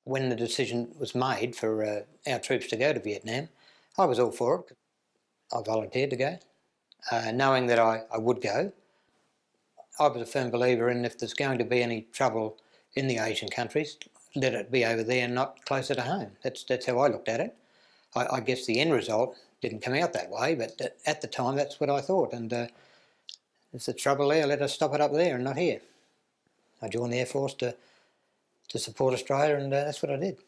When the decision was made for our troops to go to Vietnam, I was all for it. I volunteered to go, knowing that I would go. I was a firm believer in if there's going to be any trouble in the Asian countries, let it be over there and not closer to home. That's how I looked at it. I guess the end result didn't come out that way, but at the time that's what I thought. And if the trouble there, let us stop it up there and not here. I joined the Air Force to support Australia, and that's what I did.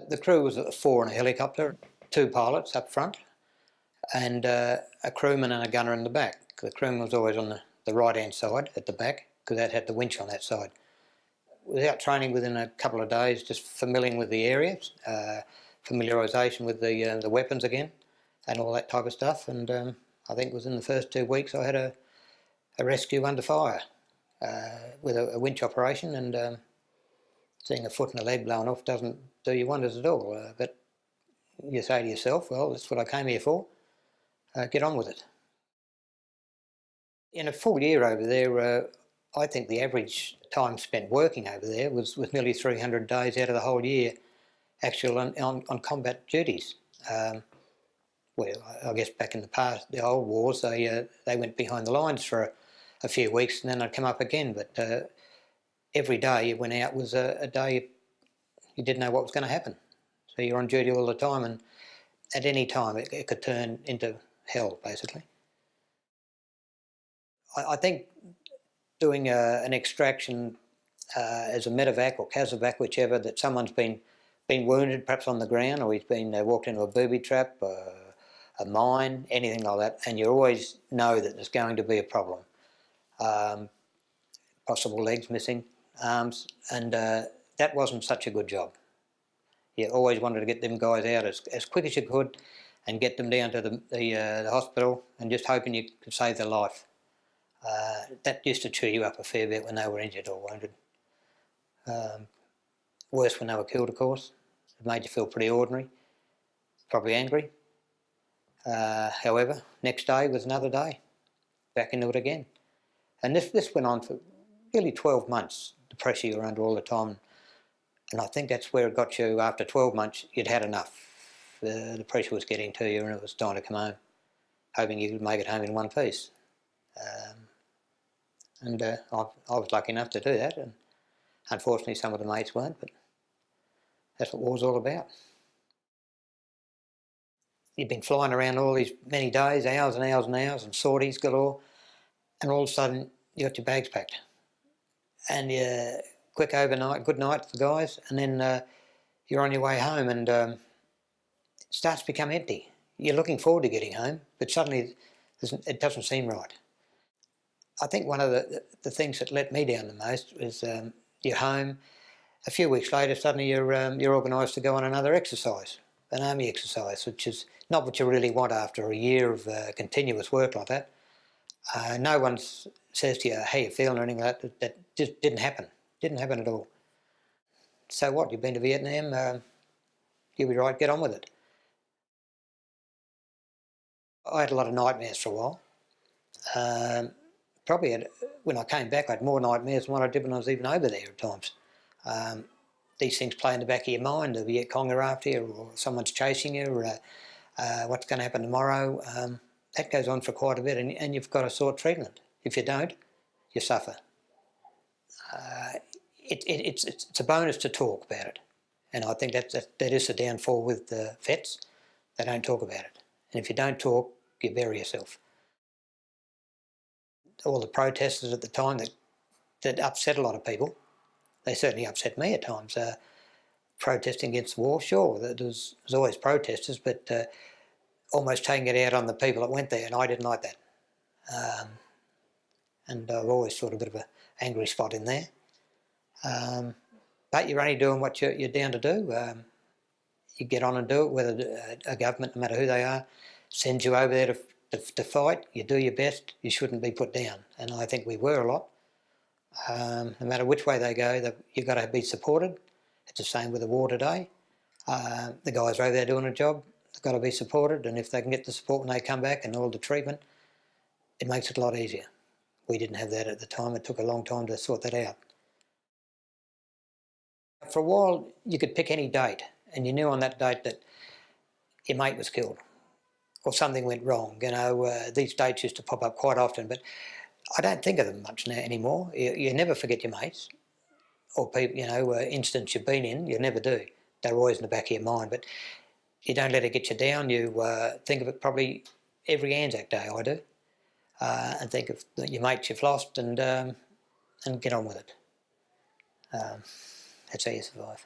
The crew was 4 in a helicopter, 2 pilots up front, and a crewman and a gunner in the back. The crewman was always on the right-hand side at the back, because that had the winch on that side. Without training, within a couple of days, just familiarising with the areas, familiarisation with the weapons again, and all that type of stuff. And I think it was in the first 2 weeks I had a rescue under fire with a winch operation, and seeing a foot and a leg blown off doesn't do you wonders at all. But you say to yourself, well, that's what I came here for, get on with it. In a full year over there, I think the average time spent working over there was nearly 300 days out of the whole year actual on combat duties. Well, I guess back in the past, the old wars, they went behind the lines for a few weeks and then they'd come up again. But every day you went out was a day you didn't know what was going to happen. So you're on duty all the time, and at any time it could turn into hell, basically. I think doing an extraction as a medevac or casevac, whichever, that someone's been wounded, perhaps on the ground, or he's been walked into a booby trap, a mine, anything like that, and you always know that there's going to be a problem. Possible legs missing, arms, and that wasn't such a good job. You always wanted to get them guys out as quick as you could and get them down to the hospital, and just hoping you could save their life. That used to cheer you up a fair bit when they were injured or wounded. Worse when they were killed, of course. It made you feel pretty ordinary, probably angry. However, next day was another day, back into it again. And this went on for nearly 12 months, the pressure you were under all the time. And I think that's where it got you. After 12 months, you'd had enough. The pressure was getting to you and it was time to come home, hoping you could make it home in one piece. I was lucky enough to do that, and unfortunately some of the mates weren't, but that's what war's all about. You've been flying around all these many days, hours and hours and hours, and sorties galore, and all of a sudden you got your bags packed. And you quick overnight, good night to the guys, and then you're on your way home, and it starts to become empty. You're looking forward to getting home, but suddenly it doesn't seem right. I think one of the things that let me down the most is you're home. A few weeks later, suddenly you're organised to go on another exercise, an army exercise, which is not what you really want after a year of continuous work like that. No one says to you, how you feeling or anything like that. That just didn't happen. Didn't happen at all. So what, you've been to Vietnam, you'll be right, get on with it. I had a lot of nightmares for a while. Probably when I came back I had more nightmares than what I did when I was even over there at times. These things play in the back of your mind. The Viet Cong are after you, or someone's chasing you, or what's going to happen tomorrow. That goes on for quite a bit, and you've got to sort treatment. If you don't, you suffer. It's a bonus to talk about it, and I think that is the downfall with the vets. They don't talk about it, and if you don't talk, you bury yourself. All the protesters at the time that upset a lot of people, they certainly upset me at times. Protesting against war, sure, there's always protesters, but almost taking it out on the people that went there, and I didn't like that. And I've always thought a bit of an angry spot in there. But you're only doing what you're down to do. You get on and do it, whether a government, no matter who they are, sends you over there to fight. You do your best. You shouldn't be put down, and I think we were a lot. No matter which way they go, you've got to be supported. It's the same with the war today. The guys are over there doing a job. They've got to be supported, and if they can get the support when they come back and all the treatment, it makes it a lot easier. We didn't have that at the time. It took a long time to sort that out. For a while, you could pick any date, and you knew on that date that your mate was killed or something went wrong. You know, these dates used to pop up quite often, but I don't think of them much now anymore. You never forget your mates or people, you know, incidents you've been in. You never do. They're always in the back of your mind, but you don't let it get you down. You think of it probably every Anzac Day. I do, and think of your mates you've lost and get on with it. That's how you survive.